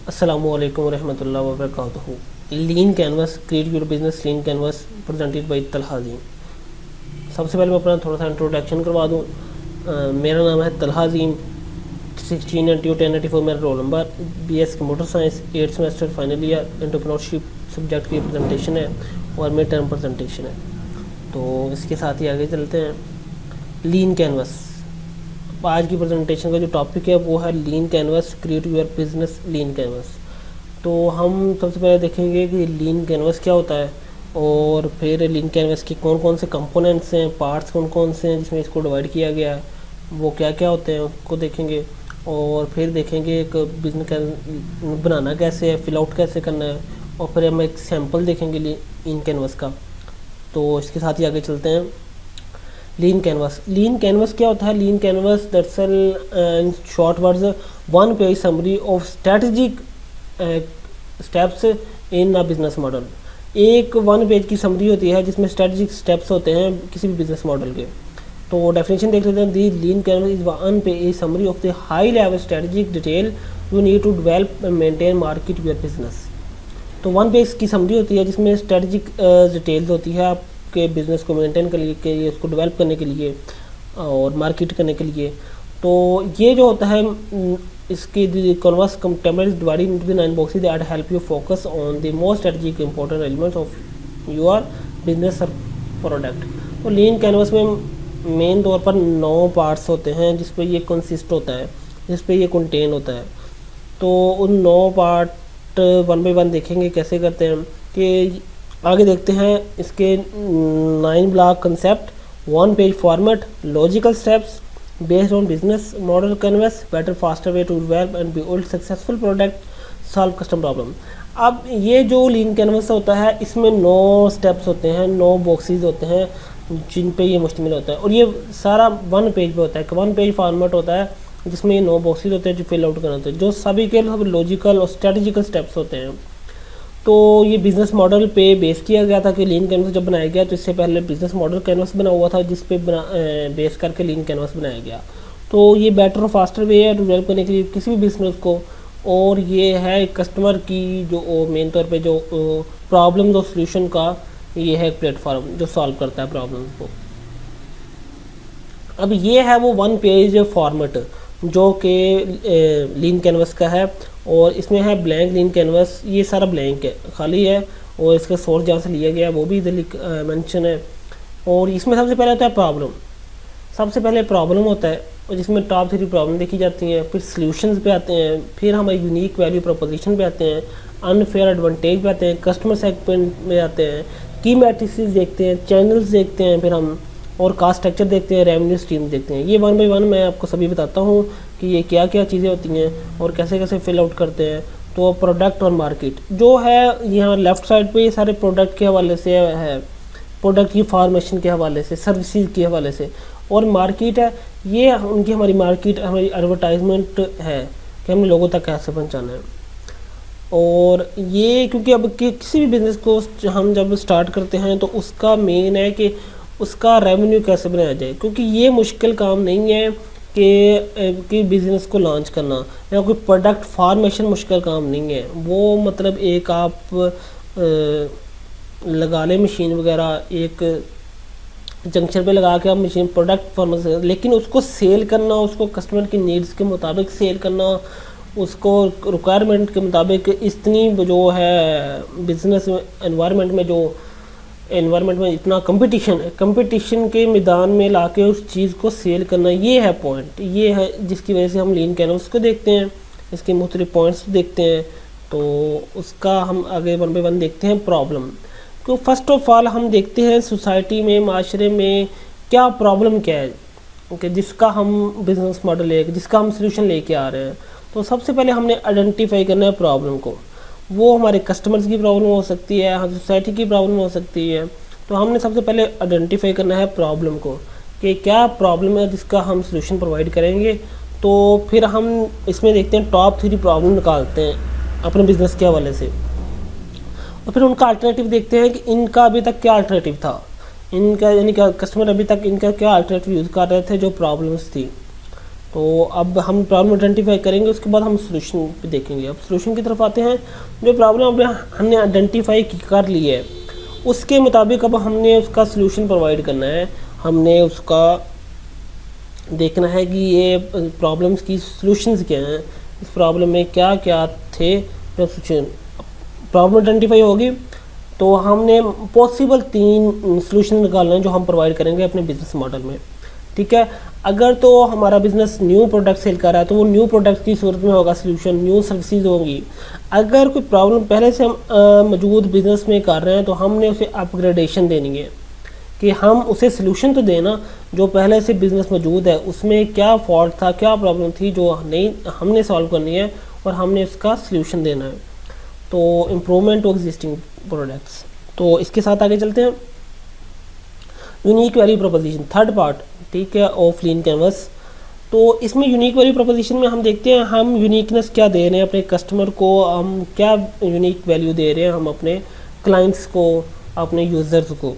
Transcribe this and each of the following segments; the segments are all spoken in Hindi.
अस्सलामुअलैकुम रहमतुल्लाहि व बरकातुहू। Lean canvas create your business lean canvas presented by Talha Azeem. सबसे पहले मैं अपना थोड़ा सा इंट्रोडक्शन करवा दूँ। मेरा नाम है तलहा अज़ीम। 16921084 मेरा roll number. BS computer science 8th semester final year. Entrepreneurship subject की प्रेजेंटेशन है और मिड टर्म प्रेजेंटेशन है। तो इसके साथ ही आगे चलते हैं। लीन कैनवस, आज की प्रेजेंटेशन का जो टॉपिक है वो है lean canvas create your business lean canvas. तो हम सबसे पहले देखेंगे कि लीन कैनवस क्या होता है और फिर लीन कैनवस के कौन कौन से कंपोनेंट्स हैं, पार्ट्स कौन कौन से हैं जिसमें इसको डिवाइड किया गया है, वो क्या क्या होते हैं उसको देखेंगे। और फिर देखेंगे एक बिजनेस बनाना कैसे है, फिल आउट कैसे करना है, और फिर हम एक सैम्पल देखेंगे लीन कैनवस का। तो इसके साथ ही आगे चलते हैं। लीन कैनवस क्या होता है? लीन कैनवस दरअसल in short words one page summary of strategic steps in a business model. एक वन पेज की समरी होती है जिसमें स्ट्रेटजिक स्टेप्स होते हैं किसी भी बिजनेस मॉडल के। तो डेफिनेशन देख लेते हैं। The lean canvas is one page summary of the high level strategic detail you need to develop and maintain market your business. तो वन पेज की समरी होती है जिसमें स्ट्रेटजिक डिटेल्स होती है आपके बिज़नेस को मेंटेन करने के लिए, उसको डेवलप करने के लिए और मार्केट करने के लिए। तो ये जो होता है इसकी canvas template divided into 9 boxes that help you focus on the most strategic important elements of your business और प्रोडक्ट। तो लीन कैनवस में मेन तौर पर 9 पार्ट्स होते हैं जिस पे ये कंसिस्ट होता है, जिस पे ये कंटेन होता है। तो उन 9 पार्ट वन बाई वन देखेंगे कैसे करते हैं। कि आगे देखते हैं इसके 9 block concept, 1 page format, logical steps based on business model canvas, better faster way to develop and build successful product, solve customer problem. अब ये जो लीन कैनवस होता है इसमें 9 स्टेप्स होते हैं, 9 बॉक्सेस होते हैं जिन पे ये मुश्तमिल होता है। और ये सारा 1 पेज पे होता है। 1 पेज फॉर्मेट होता है जिसमें ये 9 बॉक्सेस होते हैं जो फिल आउट करना होते हैं, जो सभी के सब लॉजिकल और स्ट्रेटजिकल स्टेप्स होते हैं। तो ये बिज़नेस मॉडल पे बेस किया गया था कि लीन कैनवस जब बनाया गया तो इससे पहले बिज़नेस मॉडल कैनवस बना हुआ था जिस पे बेस करके लीन कैनवस बनाया गया। तो ये बेटर और फास्टर वे है डेवलप करने के लिए किसी भी बिजनेस को। और ये है कस्टमर की जो मेन तौर पे जो प्रॉब्लम और सोल्यूशन का ये है प्लेटफॉर्म जो सॉल्व करता है प्रॉब्लम को। अब ये है वो 1 पेज फॉर्मेट जो कि लीन कैनवस का है। और इसमें है ब्लैंक लीन कैनवस, ये सारा ब्लैंक है, खाली है। और इसका सोर्स जहाँ से लिया गया वो भी इधर मेंशन है। और इसमें सबसे पहले होता है प्रॉब्लम। सबसे पहले प्रॉब्लम होता है और जिसमें टॉप 3 प्रॉब्लम देखी जाती हैं। फिर सॉल्यूशंस पे आते हैं, फिर हमारे यूनिक वैल्यू प्रोपोजिशन पे आते हैं, अनफेयर एडवांटेज पे आते हैं, कस्टमर सेगमेंट में आते हैं, की मैट्रिक्स देखते हैं, चैनल्स देखते हैं, फिर हम और कास्ट स्ट्रक्चर देखते हैं, रेवेन्यू स्ट्रीम देखते हैं। ये 1 बाई 1 मैं आपको सभी बताता हूँ कि ये क्या क्या चीज़ें होती हैं और कैसे कैसे फिल आउट करते हैं। तो प्रोडक्ट और मार्केट जो है यहाँ लेफ़्ट साइड पे ये सारे प्रोडक्ट के हवाले से है, प्रोडक्ट की फॉर्मेशन के हवाले से, सर्विसेज के हवाले से। और मार्केट है ये उनकी हमारी मार्केट हमारी एडवर्टाइजमेंट है कि हमने लोगों तक कैसे पहुँचाना है। और ये क्योंकि अब किसी भी बिज़नेस को हम जब स्टार्ट करते हैं तो उसका मेन है कि उसका रेवेन्यू कैसे बनाया जाए, क्योंकि ये मुश्किल काम नहीं है कि बिज़नेस को लॉन्च करना या कोई प्रोडक्ट फॉर्मेशन मुश्किल काम नहीं है। वो मतलब एक आप लगा लें मशीन वगैरह, एक जंक्शन पे लगा के आप मशीन प्रोडक्ट फॉर्मेशन, लेकिन उसको सेल करना, उसको कस्टमर की नीड्स के मुताबिक सेल करना, उसको रिक्वायरमेंट के मुताबिक इतनी जो है बिज़नेस एनवायरनमेंट में इतना कंपटीशन के मैदान में लाके उस चीज़ को सेल करना, ये है पॉइंट, ये है जिसकी वजह से हम लीन कैनवस को देखते हैं, इसके मुख्तलिफ पॉइंट्स देखते हैं। तो उसका हम आगे 1 बाई 1 देखते हैं। प्रॉब्लम तो फर्स्ट ऑफ ऑल हम देखते हैं सोसाइटी में, माशरे में क्या प्रॉब्लम क्या है कि जिसका हम बिज़नेस मॉडल जिसका हम सोल्यूशन लेके आ रहे हैं। तो सबसे पहले हमने आइडेंटिफाई करना है प्रॉब्लम को। वो हमारे कस्टमर्स की प्रॉब्लम हो सकती है, सोसाइटी की प्रॉब्लम हो सकती है। तो हमने सबसे पहले आइडेंटिफाई करना है प्रॉब्लम को कि क्या प्रॉब्लम है जिसका हम सोल्यूशन प्रोवाइड करेंगे। तो फिर हम इसमें देखते हैं टॉप 3 प्रॉब्लम निकालते हैं अपने बिज़नेस के हवाले से, और फिर उनका अल्टरनेटिव देखते हैं कि इनका अभी तक क्या अल्टरनेटिव था, इनका यानी कि कस्टमर अभी तक इनका क्या अल्टरनेटिव यूज़ कर रहे थे जो प्रॉब्लम्स थी। तो अब हम प्रॉब्लम आइडेंटिफाई करेंगे, उसके बाद हम सोल्यूशन पे देखेंगे। अब सोल्यूशन की तरफ आते हैं। जो प्रॉब्लम हमने आइडेंटिफाई कर ली है उसके मुताबिक अब हमने उसका सोल्यूशन प्रोवाइड करना है। हमने उसका देखना है कि ये प्रॉब्लम्स की सॉल्यूशंस क्या हैं, इस प्रॉब्लम में क्या क्या थे। प्रॉब्लम आइडेंटिफाई होगी तो हमने पॉसिबल 3 सॉल्यूशन निकालना है जो हम प्रोवाइड करेंगे अपने बिजनेस मॉडल में। ठीक है, अगर तो हमारा बिजनेस न्यू प्रोडक्ट सेल कर रहा है तो वो न्यू प्रोडक्ट की सूरत में होगा सॉल्यूशन, न्यू सर्विसेज होंगी। अगर कोई प्रॉब्लम पहले से हम मौजूद बिजनेस में कर रहे हैं तो हमने उसे अपग्रेडेशन देनी है कि हम उसे सॉल्यूशन तो देना जो पहले से बिजनेस मौजूद है उसमें क्या फॉल्ट था, क्या प्रॉब्लम थी जो नहीं हमने सॉल्व करनी है और हमने उसका सॉल्यूशन देना है। तो इम्प्रूवमेंट ऑफ एग्जिस्टिंग प्रोडक्ट्स। तो इसके साथ आगे चलते हैं। Unique value proposition, third part, ठीक है, ऑफ लीन कैनवस। तो इसमें यूनिक वैल्यू प्रोपोजिशन में हम देखते हैं हम यूनिकनेस क्या दे रहे हैं अपने कस्टमर को, हम क्या यूनिक वैल्यू दे रहे हैं हम अपने क्लाइंट्स को, अपने यूज़र्स को।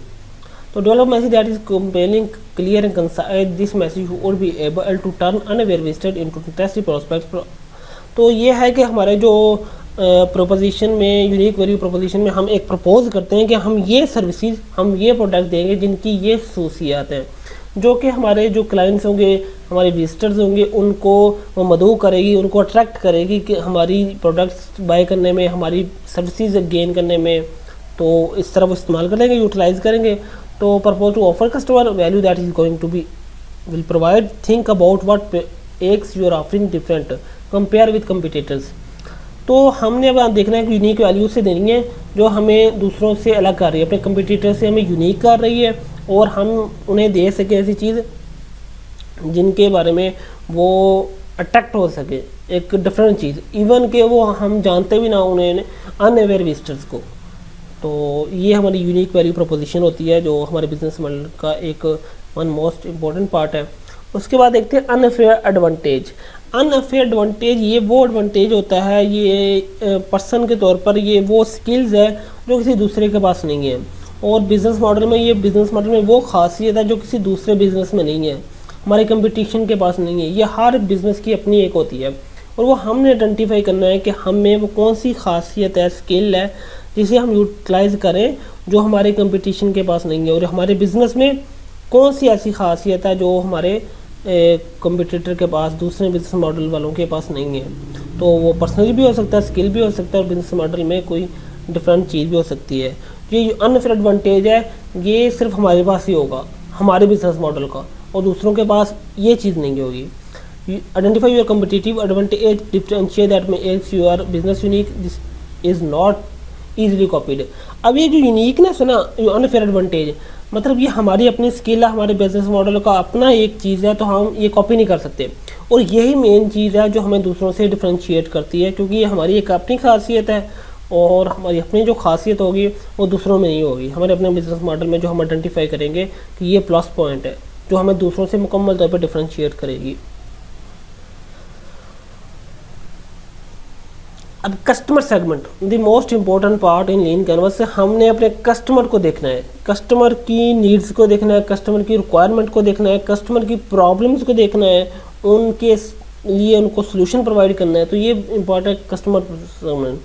तो develop message that is compelling, clear and concise, this message would be able to turn unaware visitor into interesting prospects. तो ये है कि हमारे जो प्रोपोजिशन में, यूनिक वैल्यू प्रोपोजिशन में हम एक प्रपोज करते हैं कि हम ये सर्विसेज, हम ये प्रोडक्ट देंगे जिनकी ये खसूसियात हैं जो कि हमारे जो क्लाइंट्स होंगे, हमारे विजिटर्स होंगे, उनको वो मदऊ करेगी, उनको अट्रैक्ट करेगी कि हमारी प्रोडक्ट्स बाय करने में, हमारी सर्विसेज गेन करने में। तो इस तरह वो इस्तेमाल करेंगे, यूटिलाइज करेंगे। तो propose to offer customer value that is going to be will provide, think about what x you are offering different compare with competitors. तो हमने अब देखना है कि यूनिक वैल्यू से देनी है जो हमें दूसरों से अलग कर रही है, अपने कंपिटिटर से हमें यूनिक कर रही है और हम उन्हें दे सके ऐसी चीज़ जिनके बारे में वो अट्रैक्ट हो सके, एक डिफरेंट चीज़, इवन के वो हम जानते भी ना उन्हें, अनअवेयर विजिटर्स को। तो ये हमारी यूनिक वैल्यू प्रोपोजिशन होती है जो हमारे बिजनेस मॉडल का एक वन मोस्ट इम्पॉर्टेंट पार्ट है। उसके बाद देखते हैं अनफेयर एडवांटेज। अनफेयर एडवांटेज ये वो एडवांटेज होता है, ये पर्सन के तौर पर ये वो स्किल्स है जो किसी दूसरे के पास नहीं है। और बिज़नेस मॉडल में, ये बिज़नेस मॉडल में वो खासियत है जो किसी दूसरे बिज़नेस में नहीं है, हमारे कंपटीशन के पास नहीं है। ये हर बिज़नेस की अपनी एक होती है और वो हमने आइडेंटिफाई करना है कि हमें वो कौन सी खासियत है, स्किल है जिसे हम यूटिलाइज करें जो हमारे कंपटीशन के पास नहीं है, और हमारे बिज़नेस में कौन सी ऐसी खासियत है जो हमारे कंपटीटर के पास, दूसरे बिजनेस मॉडल वालों के पास नहीं है। तो वो पर्सनल भी हो सकता है, स्किल भी हो सकता है, और बिजनेस मॉडल में कोई डिफरेंट चीज़ भी हो सकती है। ये अनफेयर एडवांटेज है, ये सिर्फ हमारे पास ही होगा, हमारे बिजनेस मॉडल का, और दूसरों के पास ये चीज़ नहीं होगी। Identify your competitive advantage, differentiate that makes your business unique, this is not easily copied. अब ये जो यूनिकनेस है ना, अनफेयर एडवांटेज, मतलब ये हमारी अपनी स्किल है, हमारे बिजनेस मॉडल का अपना एक चीज़ है, तो हम ये कॉपी नहीं कर सकते। और यही मेन चीज़ है जो हमें दूसरों से डिफरेंशिएट करती है, क्योंकि ये हमारी एक अपनी खासियत है और हमारी अपनी जो खासियत होगी वो दूसरों में नहीं होगी। हमारे अपने बिजनेस मॉडल में जो हम आइडेंटिफाई करेंगे कि ये प्लस पॉइंट है जो हमें दूसरों से मुकम्मल तौर पर डिफरेंशिएट करेगी। अब customer segment, the most important part in lean canvas से हमने अपने कस्टमर को देखना है, कस्टमर की नीड्स को देखना है, कस्टमर की रिक्वायरमेंट को देखना है, कस्टमर की प्रॉब्लम्स को देखना है, उनके लिए उनको सोल्यूशन प्रोवाइड करना है। तो ये इम्पॉर्टेंट कस्टमर सेगमेंट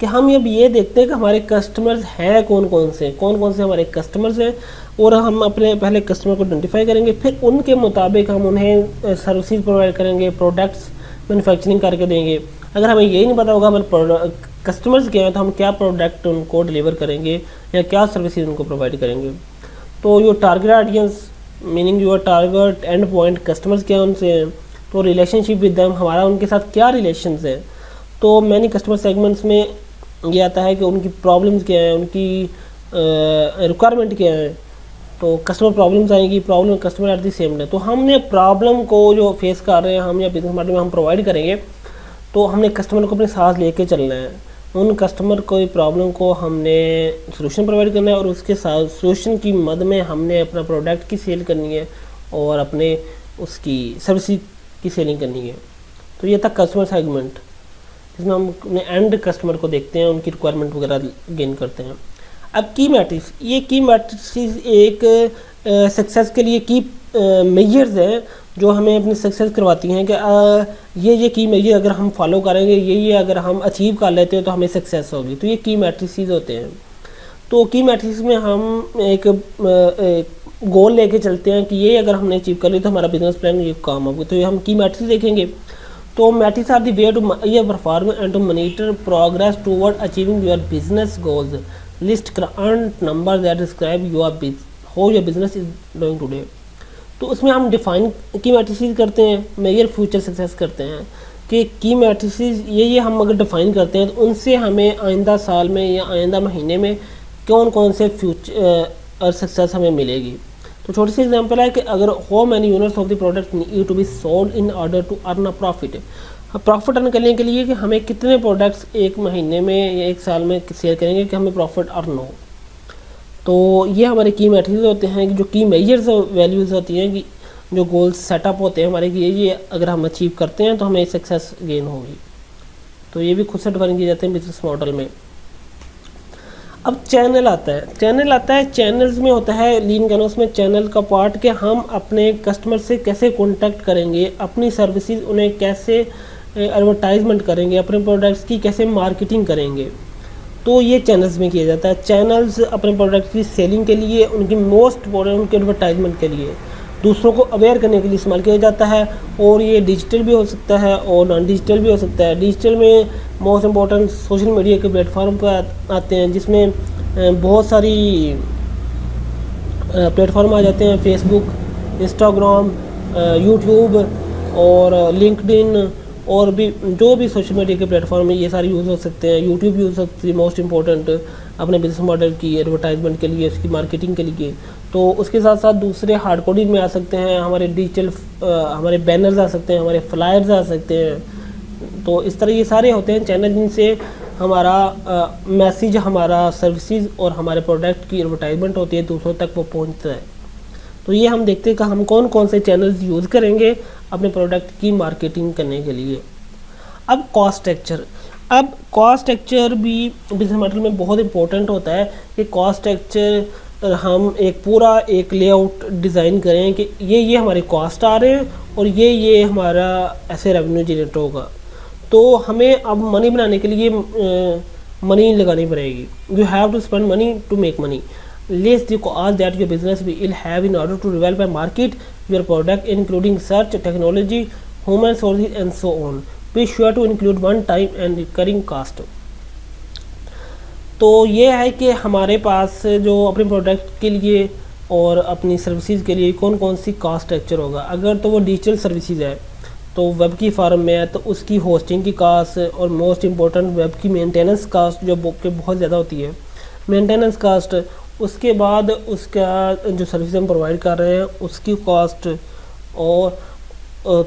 कि हम अब ये देखते हैं कि हमारे कस्टमर्स हैं कौन कौन से हमारे कस्टमर्स हैं, और हम अपने पहले कस्टमर को आइडेंटिफाई करेंगे, फिर उनके मुताबिक हम उन्हें सर्विसेज प्रोवाइड करेंगे, प्रोडक्ट्स मैन्युफैक्चरिंग करके देंगे। अगर हमें यही नहीं पता होगा हमारे कस्टमर्स क्या हैं तो हम क्या प्रोडक्ट उनको डिलीवर करेंगे या क्या सर्विसेज उनको प्रोवाइड करेंगे। तो your target audience, meaning your target and point customers क्या उनसे हैं, तो रिलेशनशिप विद देम, हमारा उनके साथ क्या रिलेशंस है। तो मैनी कस्टमर सेगमेंट्स में ये आता है कि उनकी प्रॉब्लम्स क्या हैं, उनकी रिक्वायरमेंट क्या है। तो कस्टमर प्रॉब्लम्स आएंगी, problem customer at the same है। तो हमने प्रॉब्लम को जो फेस कर रहे हैं हम या बिजनेस मॉडल में हम प्रोवाइड करेंगे, तो हमने कस्टमर को अपने साथ लेके चलना है। उन कस्टमर को प्रॉब्लम को हमने सोल्यूशन प्रोवाइड करना है और उसके साथ सोल्यूशन की मद में हमने अपना प्रोडक्ट की सेल करनी है और अपने उसकी सर्विस की सेलिंग करनी है। तो ये था कस्टमर सेगमेंट, जिसमें हम अपने एंड कस्टमर को देखते हैं, उनकी रिक्वायरमेंट वगैरह गेन करते हैं। अब की मैट्रिक्स, ये की मैट्रिक्स एक सक्सेस के लिए की मेजर्स हैं जो हमें अपनी सक्सेस करवाती हैं कि ये की मेजर अगर हम फॉलो करेंगे, ये अगर हम अचीव कर लेते हैं तो हमें सक्सेस होगी। तो ये की मैट्रिसेस होते हैं। तो की मैट्रिक्स में हम एक गोल लेके चलते हैं कि ये अगर हमने अचीव कर लिया तो हमारा बिजनेस प्लान ये काम होगा। तो ये हम की मैट्रिक्स देखेंगे। तो metrics are the way to ये perform and to monitor progress toward achieving your business goals, list current number that describe your how your business is doing today. तो उसमें हम डिफाइन की मैट्रिसेस करते हैं, मेजर फ्यूचर सक्सेस करते हैं कि की मैट्रिसेस ये हम अगर डिफाइन करते हैं तो उनसे हमें आइंदा साल में या आइंदा महीने में कौन कौन से फ्यूचर सक्सेस हमें मिलेगी। तो छोटी सी एग्जांपल है कि अगर how many units of the product need to be sold in order to earn a profit, profit earn करने के लिए कि हमें कितने प्रोडक्ट्स एक महीने में या एक साल में सेल करेंगे कि हमें प्रॉफिट अर्न हो। तो ये हमारे की मैट्रिक्स होते हैं, जो की मेजर्स वैल्यूज़ होती हैं कि जो गोल्स सेटअप होते हैं हमारे कि ये अगर हम अचीव करते हैं तो हमें सक्सेस गेन होगी। तो ये भी खुद से डिफाइन किए जाते हैं बिजनेस मॉडल में। अब चैनल आता है, चैनल्स में होता है लीन कैनवस में चैनल का पार्ट कि हम अपने कस्टमर से कैसे कांटेक्ट करेंगे, अपनी सर्विसेज उन्हें कैसे एडवर्टाइजमेंट करेंगे, अपने प्रोडक्ट्स की कैसे मार्केटिंग करेंगे। तो ये चैनल्स में किया जाता है। चैनल्स अपने प्रोडक्ट की सेलिंग के लिए, उनकी मोस्ट इम्पोर्टेंट उनके एडवर्टाइजमेंट के लिए, दूसरों को अवेयर करने के लिए इस्तेमाल किया जाता है। और ये डिजिटल भी हो सकता है और नॉन डिजिटल भी हो सकता है। डिजिटल में मोस्ट इम्पोर्टेंट सोशल मीडिया के प्लेटफॉर्म पर आते हैं, जिसमें बहुत सारी प्लेटफॉर्म आ जाते हैं, फेसबुक, इंस्टाग्राम, यूट्यूब और लिंक्डइन और भी जो भी सोशल मीडिया के प्लेटफॉर्म है ये सारे यूज़ हो सकते हैं। यूट्यूब यूज़ हो सकती है मोस्ट इम्पोर्टेंट अपने बिजनेस मॉडल की एडवर्टाइजमेंट के लिए, उसकी मार्केटिंग के लिए। तो उसके साथ साथ दूसरे हार्ड कोडिंग में आ सकते हैं, हमारे डिजिटल हमारे बैनर्स आ सकते हैं, हमारे फ्लायर्स आ सकते हैं। तो इस तरह ये सारे होते हैं चैनल जिनसे हमारा मैसेज, हमारा सर्विसेज और हमारे प्रोडक्ट की एडवर्टाइजमेंट होती है, दूसरों तक वो पहुंचता है। तो ये हम देखते हैं कि हम कौन कौन से चैनल्स यूज़ करेंगे अपने प्रोडक्ट की मार्केटिंग करने के लिए। अब कॉस्ट स्ट्रक्चर भी बिजनेस मॉडल में बहुत इंपॉर्टेंट होता है कि कॉस्ट स्ट्रक्चर हम एक लेआउट डिज़ाइन करें कि ये हमारे कॉस्ट आ रहे हैं और ये हमारा ऐसे रेवेन्यू जनरेट होगा। तो हमें अब मनी बनाने के लिए मनी लगानी पड़ेगी। You have to spend money to make money. List the cost that your business will have in order to develop and market your product, including search, technology, human resources, and so on. Be sure to include one-time and recurring cost. तो ये है कि हमारे पास जो अपने प्रोडक्ट के लिए और अपनी सर्विसेज के लिए कौन कौन सी कास्ट स्ट्रक्चर होगा। अगर तो वो डिजिटल सर्विसेज है तो वेब की फार्म में है तो उसकी होस्टिंग की कास्ट और मोस्ट इम्पोर्टेंट वेब की मेंटेनेंस कास्ट जो बहुत ज़्यादा होती है, मेंटेनेंस कास्ट। उसके बाद उसका जो सर्विस हम प्रोवाइड कर रहे हैं उसकी कॉस्ट और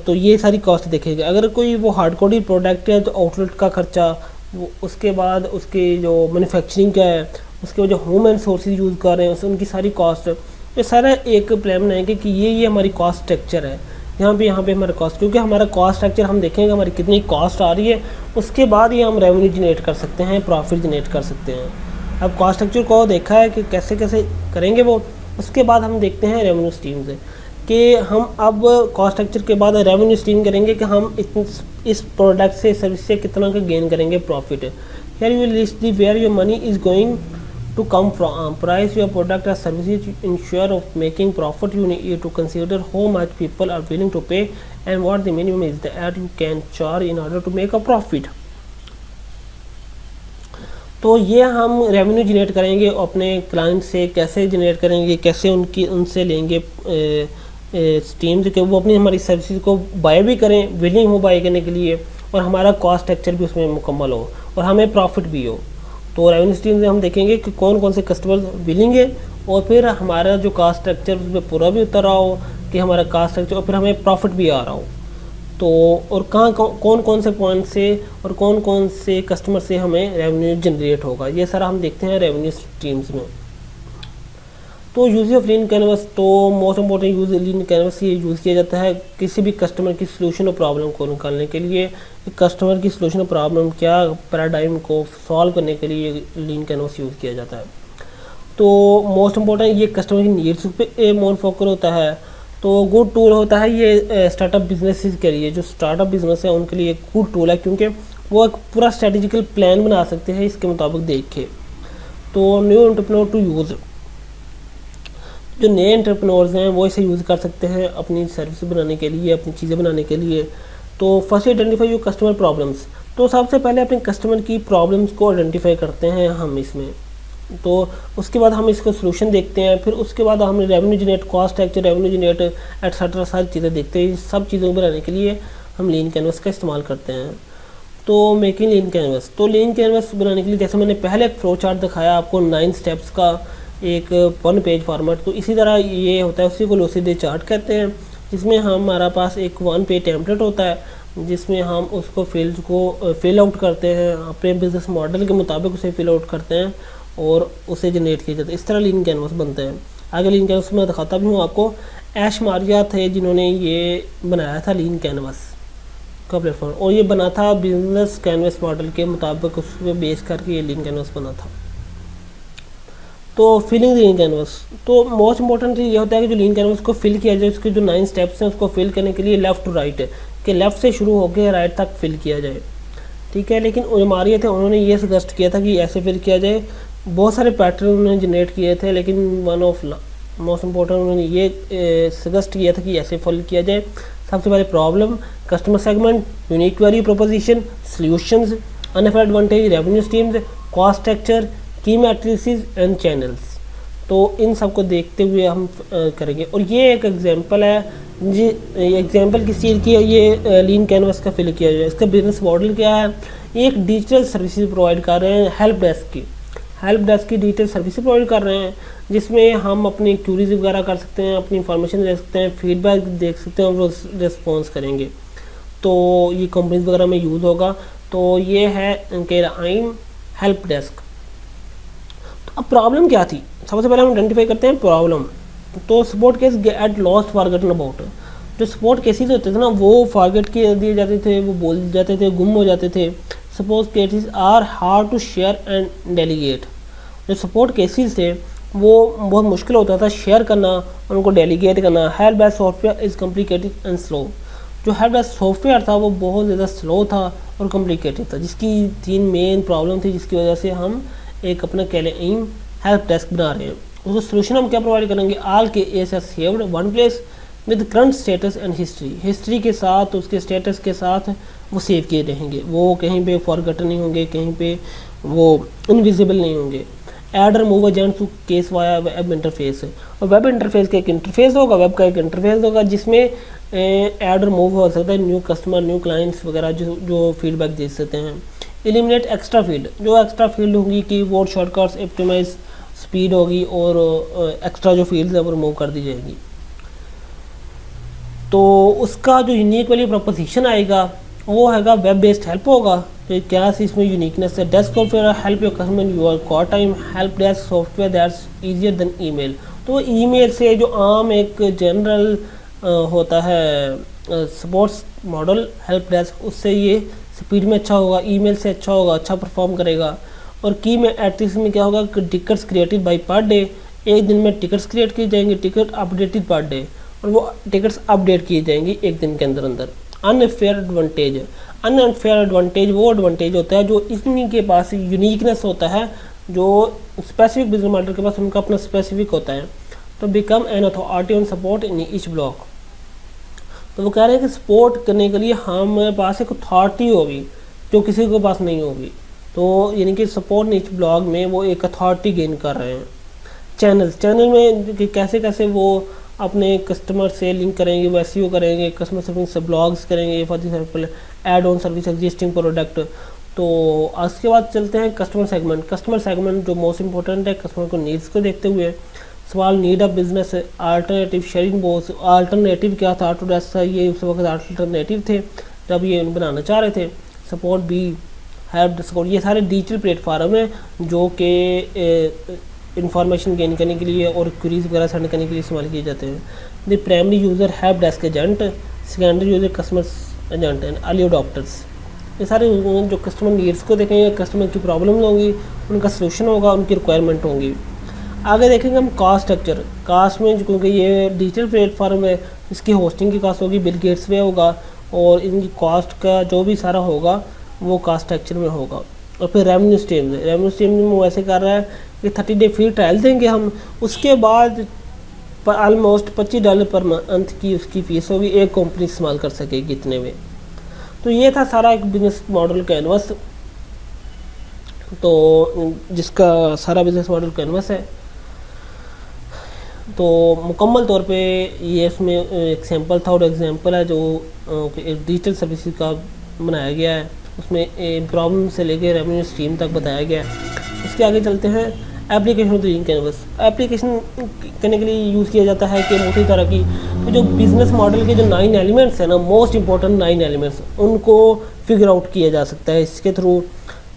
तो ये सारी कॉस्ट देखेंगे। अगर कोई वो हार्ड कोडेड प्रोडक्ट है तो आउटलेट का खर्चा, वो उसके बाद उसकी जो मैन्युफैक्चरिंग का है, उसके बाद जो होम एंड सोर्सेज यूज़ कर रहे हैं उनकी सारी कॉस्ट, ये सारा एक प्लान बनाएंगे कि ये हमारी कॉस्ट स्ट्रक्चर है। यहाँ पे हमारा कॉस्ट, क्योंकि हमारा कॉस्ट स्ट्रक्चर हम देखेंगे हमारी कितनी कॉस्ट आ रही है, उसके बाद ही हम रेवेन्यू जनरेट कर सकते हैं, प्रॉफिट जनरेट कर सकते हैं। अब कॉस्ट स्ट्रक्चर को देखा है कि कैसे कैसे करेंगे वो, उसके बाद हम देखते हैं रेवेन्यू स्ट्रीम से कि हम अब कॉस्ट स्ट्रक्चर के बाद रेवेन्यू स्ट्रीम करेंगे कि हम इस प्रोडक्ट से सर्विस से कितना का गेन करेंगे profit. Here you list the where your money is going to come from, price your product or services to ensure of making profit. You need to consider how much people are willing to pay and what the minimum is that you can charge in order to make a profit. तो ये हम रेवेन्यू जनरेट करेंगे अपने क्लाइंट से, कैसे जनरेट करेंगे, कैसे उनसे लेंगे स्टीम के वो अपनी हमारी सर्विसेज को बाय भी करें, विलिंग हो बाय करने के लिए, और हमारा कॉस्ट स्ट्रक्चर भी उसमें मुकम्मल हो और हमें प्रॉफिट भी हो। तो रेवेन्यू स्ट्रीम में हम देखेंगे कि कौन कौन से कस्टमर बिलिंग है और फिर हमारा जो कास्ट स्ट्रक्चर उसमें पूरा भी उतर रहा हो कि हमारा कास्ट स्ट्रक्चर, और फिर हमें प्रॉफिट भी आ रहा हो। तो और कौन कौन से पॉइंट से और कौन कौन से कस्टमर से हमें रेवेन्यू जनरेट होगा, ये सारा हम देखते हैं रेवेन्यू स्ट्रीम्स में। तो यूज ऑफ लीन कैनवस, तो मोस्ट इम्पोर्टेंट यूज लीन कैनवस ये यूज़ किया जाता है किसी भी कस्टमर की सोल्यूशन और प्रॉब्लम को निकालने के लिए। कस्टमर की सोल्यूशन और प्रॉब्लम क्या पैराडाइम को सॉल्व करने के लिए लीन कैनवस यूज़ किया जाता है। तो मोस्ट इम्पोर्टेंट ये कस्टमर की नीड्स पे मोर फोकस होता है। तो गुड टूल होता है ये स्टार्टअप बिजनेसेस के लिए, जो स्टार्टअप बिजनेस है उनके लिए गुड टूल है, क्योंकि वो एक पूरा स्ट्रेटेजिकल प्लान बना सकते हैं इसके मुताबिक देख के। तो न्यू एंटरप्रेन्योर टू यूज़, जो नए एंटरप्रेन्योर्स हैं वो इसे यूज़ कर सकते हैं अपनी सर्विस बनाने के लिए, अपनी चीज़ें बनाने के लिए। तो first identify your customer problems, तो सबसे पहले अपने कस्टमर की प्रॉब्लम्स को आइडेंटिफाई करते हैं हम इसमें। तो उसके बाद हम इसको सोल्यूशन देखते हैं, फिर उसके बाद हम revenue generate, cost structure, revenue generate etcetera सारी चीज़ें देखते हैं। सब चीज़ों को बनाने के लिए हम लीन कैनवस का इस्तेमाल करते हैं। तो मेकिंग लीन कैनवस, तो लीन कैनवस बनाने के लिए जैसे मैंने पहले एक फ्लो चार्ट दिखाया आपको 9 स्टेप्स का, एक 1 पेज फॉर्मेट, तो इसी तरह ये होता है, उसी को लोसीडे चार्ट कहते हैं, जिसमें हमारा पास एक 1 पेज टेम्पलेट होता है जिसमें हम उसको फील्ड को फिल आउट करते हैं, अपने बिजनेस मॉडल के मुताबिक उसे फिल आउट करते हैं और उसे जनरेट किया जाता है। इस तरह लीन कैनवस बनते हैं। आगे लीन कैनवस में दिखाता भी हूँ आपको। ऐश मारिया थे जिन्होंने ये बनाया था लीन कैनवस का प्लेटफॉर्म, और ये बना था बिजनेस कैनवस मॉडल के मुताबिक, उस पर बेस करके ये लीन कैनवस बना था। तो फिलिंग लीन कैनवस, तो मोस्ट इंपॉर्टेंट ये होता है कि जो लीन कैनवस को फिल किया जाए, उसके जो 9 स्टेप्स हैं उसको फिल करने के लिए लेफ़्ट टू राइट है कि लेफ़्ट से शुरू होकर राइट तक फिल किया जाए, ठीक है। लेकिन मारिया थे, उन्होंने ये सजेस्ट किया था कि ऐसे फिल किया जाए। बहुत सारे पैटर्न उन्होंने जनरेट किए थे, लेकिन वन ऑफ मोस्ट इम्पोर्टेंट उन्होंने ये सजेस्ट किया था कि ऐसे फिल किया जाए। सबसे पहले problem, customer segment, unique value proposition, solutions, unfair advantage, revenue streams, cost structure, की मैट्रिसेस एंड चैनल्स। तो इन सब को देखते हुए हम करेंगे। और ये एक एग्जांपल है जी, एग्जांपल किस चीज़ की है, ये लीन कैनवस का फिल किया जाए। इसका बिजनेस मॉडल क्या है, एक डिजिटल सर्विसेज प्रोवाइड कर रहे हैं, हेल्प डेस्क की डिजिटल सर्विसेज प्रोवाइड कर रहे हैं, जिसमें हम अपनी क्यूरीज वगैरह कर सकते हैं, अपनी इंफॉर्मेशन दे सकते हैं, फीडबैक देख सकते हैं और रिस्पॉन्स करेंगे। तो ये कंपनीज वगैरह में यूज़ होगा। तो ये है केराइम हेल्प डेस्क। अब प्रॉब्लम क्या थी, सबसे पहले हम आइडेंटिफाई करते हैं प्रॉब्लम। तो support case get lost forgotten about, जो सपोर्ट केसेस होते थे ना वो फॉरगेट किए दिए जाते थे, वो बोल जाते थे, गुम हो जाते थे। Support cases are hard to share and delegate, जो सपोर्ट केसेस थे वो बहुत मुश्किल होता था शेयर करना, उनको डेलीगेट करना। Help desk software is complicated and slow, जो हेल्प डेस्क सॉफ्टवेयर था वो बहुत ज़्यादा स्लो था और कॉम्प्लिकेटेड था, जिसकी 3 मेन प्रॉब्लम थी, जिसकी वजह से हम एक अपना केराइम हेल्प डेस्क बना रहे हैं। उसको सोल्यूशन हम क्या प्रोवाइड करेंगे, ऑल के S R saved one place with current status and history के साथ, उसके स्टेटस के साथ वो सेव किए रहेंगे, वो कहीं पे फॉरगेटन नहीं होंगे, कहीं पे वो इनविजिबल नहीं होंगे। ऐड और move agent to case via web interface, और वेब इंटरफेस का एक इंटरफेस होगा, वेब का एक इंटरफेस होगा जिसमें ऐड और मूव हो सकता है, न्यू कस्टमर, न्यू क्लाइंट्स वगैरह जो फीडबैक दे सकते हैं। एलिमिनेट एक्स्ट्रा फील्ड, जो एक्स्ट्रा फील्ड होंगी कीबोर्ड शॉर्टकट्स, ऑप्टिमाइज स्पीड होगी और एक्स्ट्रा जो फील्ड्स है वो रिमूव कर दी जाएगी। तो उसका जो यूनिक वैल्यू प्रोपोजिशन आएगा वो हैगा वेब बेस्ड हेल्प होगा। तो क्या इसमें यूनिकनेस है, desk software help your customer your call time, help desk software that's easier than email. तो ईमेल से जो आम एक जनरल होता है सपोर्ट्स मॉडल हेल्प डेस्क, उससे ये स्पीड में अच्छा होगा, ईमेल से अच्छा होगा, अच्छा परफॉर्म करेगा। और की में एट्रिक्स में क्या होगा कि tickets created by per day, एक दिन में टिकट्स क्रिएट किए जाएंगे, टिकट अपडेटेड पर डे, और वो टिकट्स अपडेट किए जाएंगी एक दिन के अंदर अंदर। अनफेयर एडवांटेज वो एडवांटेज होता है जो इन्हीं के पास यूनिकनेस होता है, जो स्पेसिफिक बिजनेस मॉडल के पास उनका अपना स्पेसिफिक होता है। तो become an authority on support in each block, तो वो कह रहे हैं कि सपोर्ट करने के लिए हमारे पास एक अथॉरिटी होगी जो किसी के पास नहीं होगी। तो यानी कि सपोर्ट नीच ब्लॉग में वो एक अथॉरिटी गेन कर रहे हैं। चैनल में कि कैसे कैसे वो अपने कस्टमर से लिंक करेंगे, वो एसईओ करेंगे, कस्टमर सर्विस से ब्लॉग्स करेंगे, for example add on service existing product. तो उसके बाद चलते हैं कस्टमर सेगमेंट जो मोस्ट इंपॉर्टेंट है, कस्टमर को नीड्स को देखते हुए। सवाल need of business, alternative sharing Bose, alternative क्या था, ऑटोडेस्क था, ये उस वक्त अल्टरनेटिव थे जब ये बनाना चाह रहे थे। सपोर्ट बी हेल्प सपोर्ट, ये सारे डिजिटल प्लेटफार्म हैं जो कि इंफॉर्मेशन गेन करने के लिए और क्वेरीज वगैरह सेंड करने के लिए इस्तेमाल किए जाते हैं। The primary user help desk agent, secondary user customer agent and early adopters. ये सारे जो कस्टमर नीड्स को देखेंगे, कस्टमर की प्रॉब्लम होंगी, उनका सोल्यूशन होगा, उनकी रिक्वायरमेंट होंगी। आगे देखेंगे हम कास्ट स्ट्रक्चर। कास्ट में क्योंकि ये डिजिटल प्लेटफॉर्म है, इसकी होस्टिंग की कास्ट होगी बिल गेट्स पे होगा, और इनकी कास्ट का जो भी सारा होगा वो कास्ट स्ट्रक्चर में होगा। और फिर रेवेन्यू स्ट्रीम में वो ऐसे कर रहा है कि 30 डे फ्री ट्रायल देंगे हम, उसके बाद ऑलमोस्ट $25 पर मंथ की उसकी फ़ीस होगी, एक कंपनी इस्तेमाल कर सकेगी इतने में। तो ये था सारा एक बिजनेस मॉडल कैनवस, तो जिसका सारा बिजनेस मॉडल कैनवस है। तो मुकम्मल तौर पे ये इसमें एक सैम्पल था और एग्जांपल है जो एक डिजिटल सर्विसेज का बनाया गया है, उसमें प्रॉब्लम से लेकर रेवेन्यू स्ट्रीम तक बताया गया है। इसके आगे चलते हैं application of lean canvas. Application करने के लिए यूज़ किया जाता है कि मोटी तरह की तो जो बिज़नेस मॉडल के जो 9 एलिमेंट्स हैं ना, मोस्ट इंपॉर्टेंट 9 एलिमेंट्स, उनको फिगर आउट किया जा सकता है इसके थ्रू।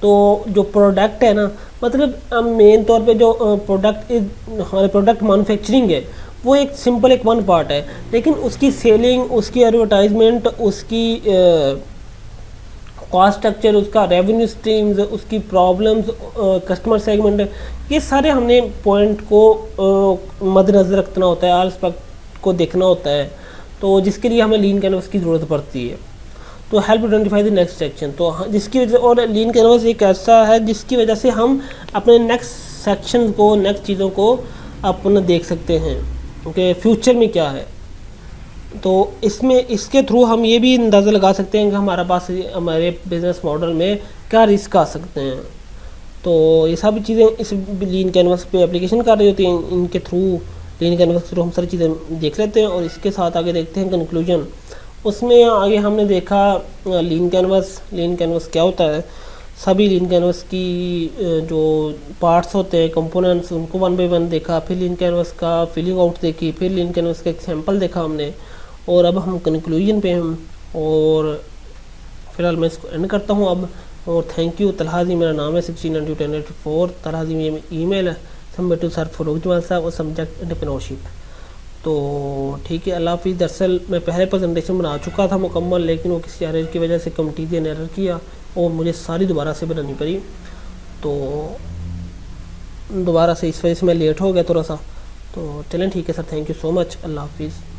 तो जो प्रोडक्ट है ना, मतलब मेन तौर पे जो प्रोडक्ट हमारे प्रोडक्ट मैन्युफैक्चरिंग है वो एक सिंपल एक वन पार्ट है, लेकिन उसकी सेलिंग, उसकी एडवर्टाइजमेंट, उसकी कॉस्ट स्ट्रक्चर, उसका रेवेन्यू स्ट्रीम्स, उसकी प्रॉब्लम्स, कस्टमर सेगमेंट, ये सारे हमने पॉइंट को मद्देनज़र रखना होता है, आल एस्पेक्ट को देखना होता है। तो जिसके लिए हमें लीन कैनवस की ज़रूरत पड़ती है। तो help identify the next section, तो जिसकी वजह, और लीन कैनवस एक ऐसा है जिसकी वजह से हम अपने नेक्स्ट सेक्शन को, नेक्स्ट चीज़ों को अपना देख सकते हैं कि फ्यूचर में क्या है। तो इसमें इसके थ्रू हम ये भी अंदाज़ा लगा सकते हैं कि हमारा पास हमारे बिजनेस मॉडल में क्या रिस्क आ सकते हैं। तो ये सब चीज़ें इस लीन कैनवस पे एप्लीकेशन कर रही होती हैं, इनके थ्रू, लीन कैनवस के थ्रू हम सारी चीज़ें देख लेते हैं। और इसके साथ आगे देखते हैं कंक्लूजन। उसमें आगे हमने देखा लीन कैनवस क्या होता है, सभी लीन कैनवस की जो पार्ट्स होते हैं, कंपोनेंट्स, उनको 1 बाय 1 देखा। फिर लीन कैनवस का फिलिंग आउट देखी, फिर लीन कैनवस का एग्जांपल देखा हमने, और अब हम कंक्लूजन पे हम, और फिलहाल मैं इसको एंड करता हूँ अब। और थैंक यू। तलहाजी मेरा नाम है, 16921084 तलहाजी में ईमेल है, सबमिट सर फरूक जमाल साहब, और सब्जेक्ट एंटरप्रेन्योरशिप। तो ठीक है, अल्लाह हाफिज़। दरअसल मैं पहले प्रेजेंटेशन बना चुका था मुकम्मल, लेकिन वो किसी एरर की वजह से कमिटी ने एरर किया और मुझे सारी दोबारा से बनानी पड़ी। तो दोबारा से इस वजह से मैं लेट हो गया थोड़ा सा। तो चलें ठीक है sir, thank you so much, अल्लाह हाफिज़।